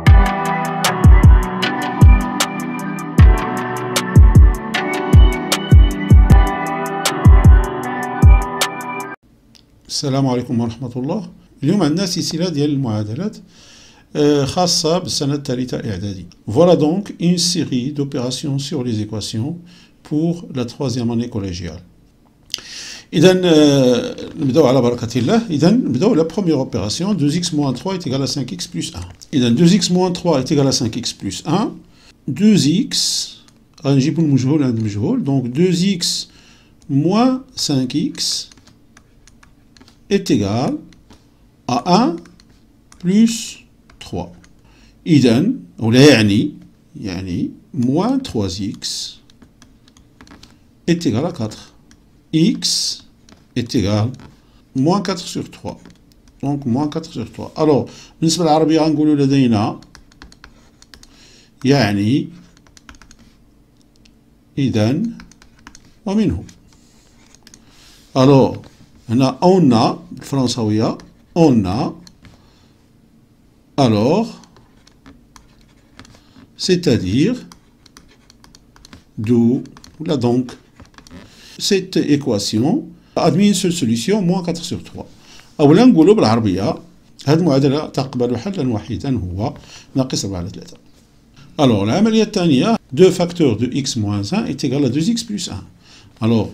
السلام عليكم ورحمة الله. اليوم عندنا سلسلة ديال المعادلات خاصة بالسنة الثالثة إعدادي. Voilà donc une série d'opérations sur les équations pour la troisième année collégiale. إذا نبداو على بركة الله. إذا نبداو la première opération. 2x moins 3 est égal à 5x plus 1. إذا 2x moins 3 est égal à 5x plus 1. 2x غنجيبو المجهول عند المجهول. Donc 2x moins 5x est égal à 1 plus 3. إذا ولا يعني moins 3x est égal à 4. X est égal moins 4 sur 3. Donc moins 4 sur 3. Alors بالنسبة للعربية غنقولوا لدينا يعني إذا ومنه. Alors هنا on a بالفرنساوية on a alors c'est-à-dire d'où là donc cette équation admet une seule solution moins 4 sur 3. أولا نقولوا بالعربية هذه المعادلة تقبل حلا وحيدا هو ناقص 4 على 3. Alors العملية الثانية 2 facteurs de x moins 1 est égal à 2x plus 1. Alors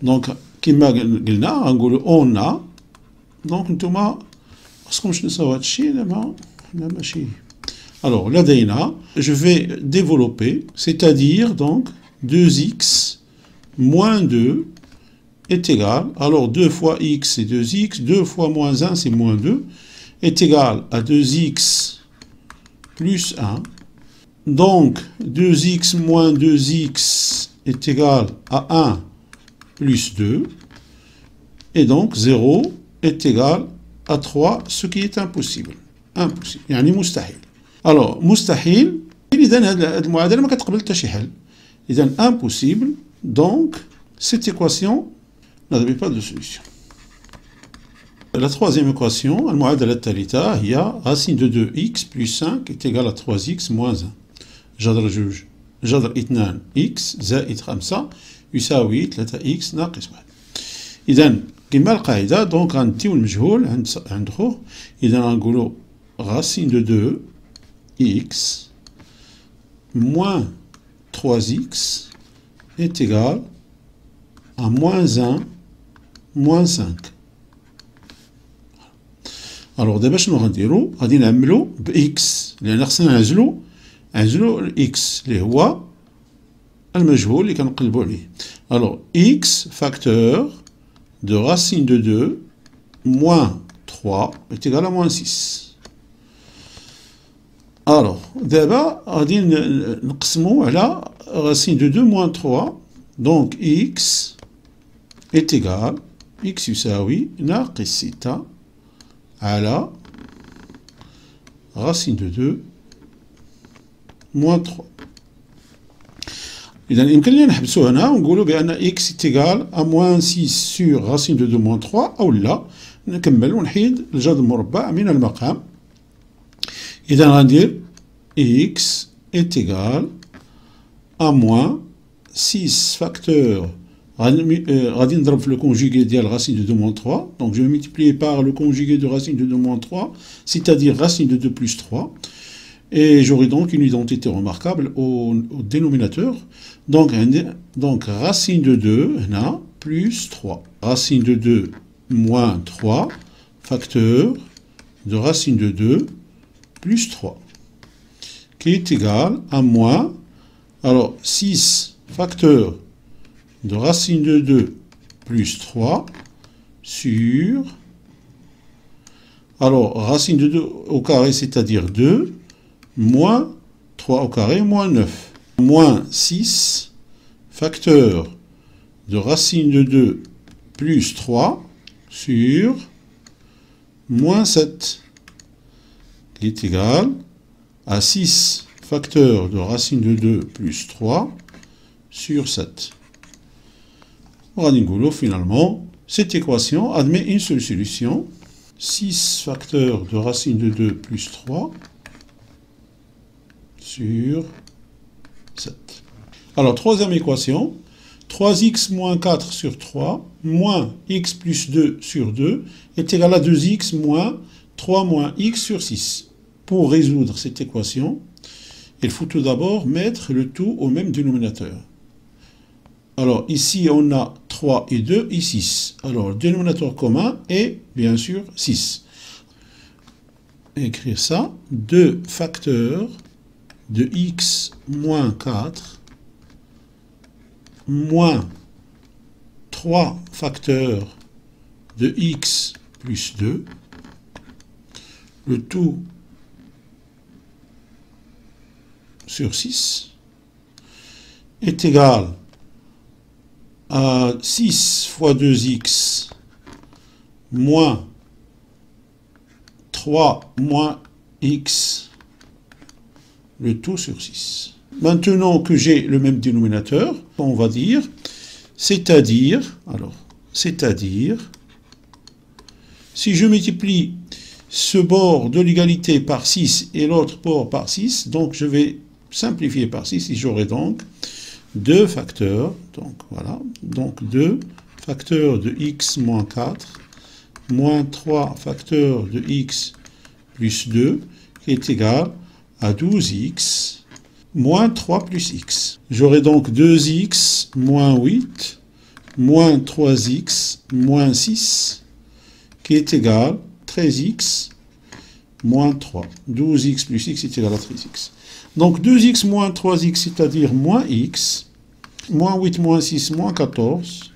donc كما قلنا غنقولوا on a donc نتوما خصكم تنساو هذا الشيء دابا حنا ماشي. Alors لدينا je vais développer c'est-à-dire donc 2x moins 2 est égal, alors 2 fois x c'est 2x, 2 fois moins 1 c'est moins 2, est égal à 2x plus 1. Donc 2x moins 2x est égal à 1 plus 2. Et donc 0 est égal à 3, ce qui est impossible. Impossible. يعني مستحيل. Alors مستحيل إذا هذه المعادلة ما كتقبل حتى شي حل. إذا impossible. Donc, cette équation n'avait pas de solution. La troisième équation, المعادلة الثالثة هي racine de 2x plus 5 est égal à 3x moins 1. جذر جوج جذر 2x زائد 5 يساوي 3x ناقص 1. إذا كما القاعدة دونك غنديو المجهول عند خوه. إذا غنقولو racine de 2x moins 3x est égal à moins 1 moins 5. Alors دابا شنو غنديرو؟ غادي نعملو ب x لأن خصنا نعزلو ال x اللي هو المجهول اللي كنقلبو عليه. Alors x facteur de racine de 2 moins 3 est égal à moins 6. Alors d'abord غادي نقسمو على racine de 2 moins 3. Donc x est égal x يساوي ناقص 6 على racine de 2 moins 3. إذا يمكن لنا نحبسو هنا ونقولوا بأن x est égal à moins 6 sur racine de 2 moins 3 أو لا نكمل ونحيد الجذر المربع من المقام. إذا غندير x est égal à moins 6 facteurs غادي نضرب في le conjugué ديال racine de 2 moins 3. Donc je vais multiplier par le conjugué de racine de 2 moins 3, c'est-à-dire racine de 2 plus 3. Et j'aurai donc une identité remarquable au dénominateur. Donc racine de 2 هنا plus 3. Racine de 2 moins 3 facteur de racine de 2 plus 3 qui est égal à moins, alors 6 facteur de racine de 2 plus 3 sur, alors racine de 2 au carré c'est-à-dire 2 moins 3 au carré moins 9 moins 6 facteur de racine de 2 plus 3 sur moins 7 qui est égal à 6 facteur de racine de 2 plus 3 sur 7. Finalement, cette équation admet une seule solution. 6 facteurs de racine de 2 plus 3 sur 7. Alors, troisième équation, 3x moins 4 sur 3 moins x plus 2 sur 2 est égal à 2x moins 3 moins x sur 6. Pour résoudre cette équation, il faut tout d'abord mettre le tout au même dénominateur. Alors, ici, on a 3 et 2 et 6. Alors, le dénominateur commun est, bien sûr, 6. Écrire ça, 2 facteurs de x moins 4 moins 3 facteurs de x plus 2, le tout sur 6 est égal à 6 fois 2x moins 3 moins x, le tout sur 6. Maintenant que j'ai le même dénominateur, on va dire, c'est-à-dire, si je multiplie ce bord de l'égalité par 6 et l'autre bord par 6, donc je vais simplifier par 6 et j'aurai donc 2 facteurs, donc voilà, donc 2 facteurs de x moins 4 moins 3 facteurs de x plus 2 qui est égal à 12x moins 3 plus x. J'aurai donc 2x moins 8 moins 3x moins 6 qui est égal à 13x moins 3. 12x plus x est égal à 13x. Donc 2x moins 3x, c'est-à-dire moins x, moins 8 moins 6 moins 14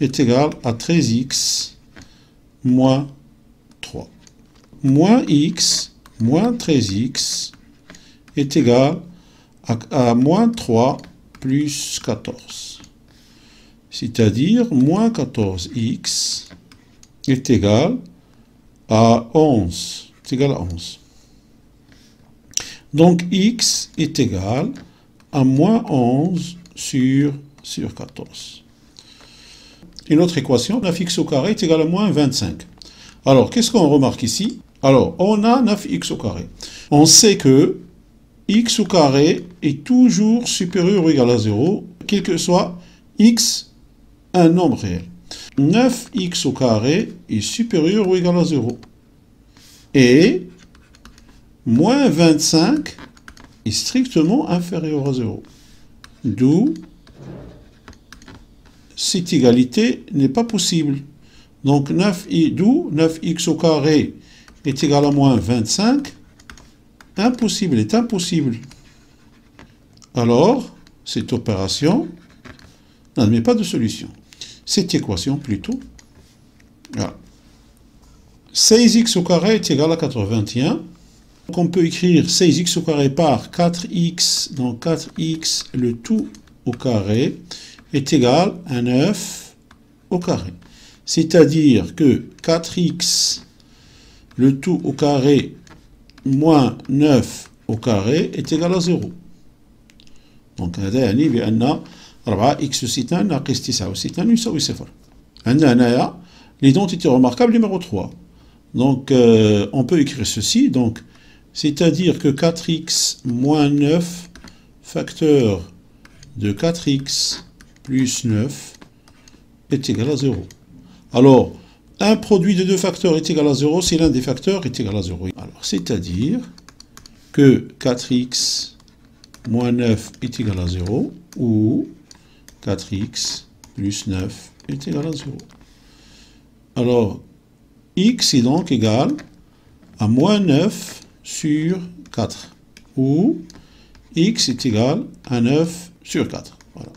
est égal à 13x moins 3. Moins x moins 13x est égal à moins 3 plus 14. C'est-à-dire moins 14x est égal à 11. C'est égal à 11. Donc x est égal à moins 11 sur 14. Une autre équation, 9x au carré est égal à moins 25. Alors, qu'est-ce qu'on remarque ici? Alors, on a 9x au carré. On sait que x au carré est toujours supérieur ou égal à 0, quel que soit x, un nombre réel. 9x au carré est supérieur ou égal à 0. Et moins 25 est strictement inférieur à 0. D'où cette égalité n'est pas possible. Donc 9x au carré est égal à moins 25. Impossible, est impossible. Alors, cette opération n'admet pas de solution. Cette équation, plutôt, voilà. 16x au carré est égal à 81. Donc, on peut écrire 16x au carré par 4x, donc 4x, le tout au carré, est égal à 9 au carré. C'est-à-dire que 4x, le tout au carré, moins 9 au carré est égal à 0. Donc هذا يعني بأن 4x سيتان ناقص 9 سيتان يساوي 0. عندنا هنايا l'identité remarquable numéro 3. Donc on peut écrire ceci, donc c'est-à-dire que 4x moins 9 facteur de 4x plus 9 est égal à 0. Alors, un produit de deux facteurs est égal à 0 si l'un des facteurs est égal à 0. Alors, c'est-à-dire que 4x moins 9 est égal à 0 ou 4x plus 9 est égal à 0. Alors, x est donc égal à moins 9 sur 4 ou x est égal à 9 sur 4. Voilà.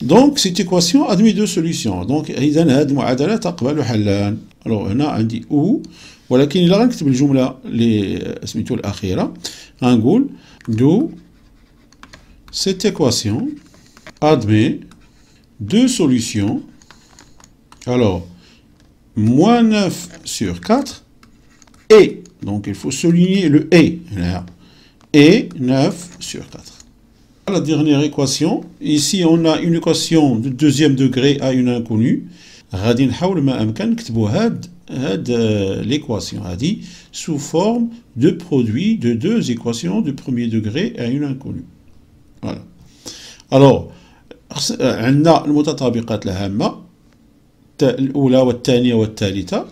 Donc, cette équation admet deux solutions. Donc, إذا هذه المعادلة تقبل حلان. Alors, هنا عندي ou ولكن إلا غنكتب الجملة اللي سميتو الأخيرة غنقول d'où cette équation admet deux solutions. Alors, moins 9 sur 4 et, donc il faut souligner le et 9 sur 4. La dernière équation, ici on a une équation de deuxième degré à une inconnue. غادي نحاول ما أمكن نكتبوا هاد l'équation هادي sous forme de produit de deux équations de premier degré à une inconnue. Voilà. Alors عندنا المتطابقات الهامة الأولى والثانية والثالثة.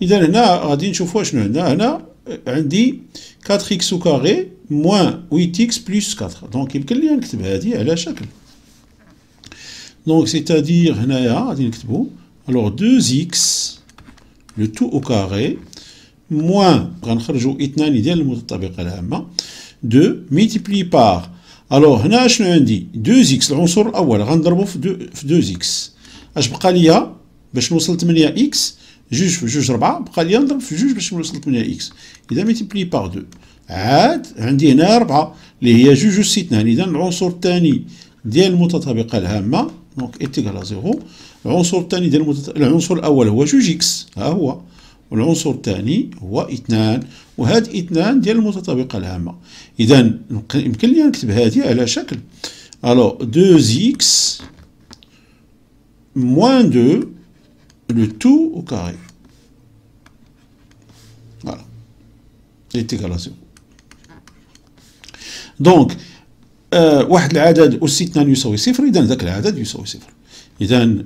إذا هنا غادي نشوفوا شنو عندنا. هنا عندي 4x au carré moins 8x plus 4. دونك يمكن لي نكتب هذه على شكل. دونك c'est-à-dire هنايا غادي نكتبوا alors 2x le tout au carré moins غنخرجوا اثنان ديال المتطابقة الهامة 2 multiplié par alors هنا شنو عندي 2x العنصر الأول غنضربو في 2x. اش بقى ليا باش نوصل 8x جوج في جوج 4 بقى ليا نضرب في جوج باش نوصل 8x. إذا multiplié par 2 عاد عندي هنا 4 اللي هي جوج أس 2. إذا العنصر الثاني ديال المتطابقة الهامة دونك est égal à 0. العنصر الثاني ديال العنصر الأول هو جوج إكس ها هو، والعنصر الثاني هو 2 وهاد 2 ديال المتطابقة الهامة. إذا يمكن لي نكتب هذه على شكل alors 2x moins 2 le tout au carré. Voilà. est égal à 0. دونك واحد العدد أس 2 يساوي صفر، إذا ذاك العدد يساوي صفر. إذا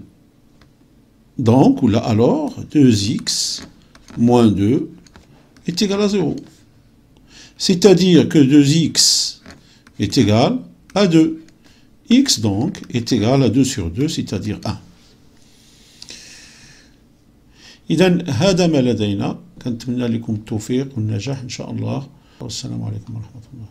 donc ou là alors 2x moins 2 est égal à 0. C'est-à-dire que 2x est égal à 2. X donc est égal à 2 sur 2, c'est-à-dire 1. إذا هذا ما لدينا. كنتمنى لكم التوفيق والنجاح إن شاء الله، والسلام عليكم ورحمة الله.